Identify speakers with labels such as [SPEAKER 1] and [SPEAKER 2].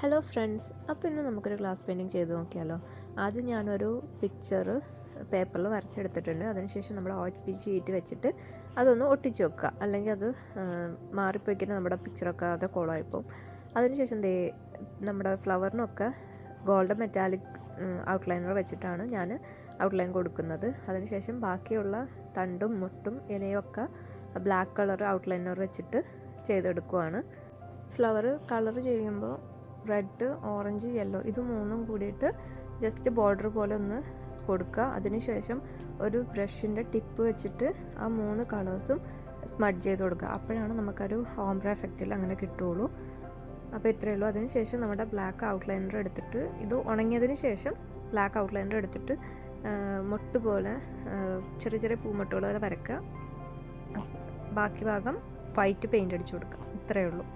[SPEAKER 1] Hello friends, അപ്പോൾ ഇന്ന് നമുക്കൊരു ഗ്ലാസ് പെയിൻറ്റിങ് ചെയ്ത് നോക്കിയാലോ. ആദ്യം ഞാനൊരു പിക്ചർ പേപ്പറിൽ വരച്ചെടുത്തിട്ടുണ്ട്. അതിനുശേഷം നമ്മൾ OHP ഷീറ്റ് വെച്ചിട്ട് അതൊന്ന് ഒട്ടിച്ച് വെക്കുക, അല്ലെങ്കിൽ അത് മാറിപ്പോയിക്കുന്ന നമ്മുടെ പിക്ചറൊക്കെ അത് കോളമായിപ്പോവും. അതിനുശേഷം നമ്മുടെ ഫ്ലവറിനൊക്കെ ഗോൾഡൻ മെറ്റാലിക് ഔട്ട്ലൈനർ വെച്ചിട്ടാണ് ഞാൻ ഔട്ട്ലൈൻ കൊടുക്കുന്നത്. അതിനുശേഷം ബാക്കിയുള്ള തണ്ടും മുട്ടും ഇനയൊക്കെ ബ്ലാക്ക് കളർ ഔട്ട്ലൈനർ വെച്ചിട്ട് ചെയ്തെടുക്കുവാണ്. ഫ്ലവർ കളർ ചെയ്യുമ്പോൾ റെഡ്, ഓറഞ്ച്, യെല്ലോ ഇത് മൂന്നും കൂടിയിട്ട് ജസ്റ്റ് ബോർഡർ പോലെ ഒന്ന് കൊടുക്കുക. അതിനുശേഷം ഒരു ബ്രഷിൻ്റെ ടിപ്പ് വെച്ചിട്ട് ആ 3 കളേഴ്സും സ്മഡ്ജ് ചെയ്ത് കൊടുക്കുക. അപ്പോഴാണ് നമുക്കൊരു ഓംബ്ര എഫക്റ്റിൽ അങ്ങനെ കിട്ടുകയുള്ളൂ. അപ്പോൾ ഇത്രയേ ഉള്ളൂ. അതിനുശേഷം നമ്മുടെ ബ്ലാക്ക് ഔട്ട്ലൈനർ എടുത്തിട്ട് ഇത് ഉണങ്ങിയതിന് ശേഷം ബ്ലാക്ക് ഔട്ട്ലൈനർ എടുത്തിട്ട് മുട്ട് പോലെ ചെറിയ ചെറിയ പൂമുട്ടുകൾ പോലെ വരയ്ക്കുക. ബാക്കി ഭാഗം വൈറ്റ് പെയിൻ്റ് അടിച്ചു കൊടുക്കുക. ഇത്രയേ ഉള്ളൂ.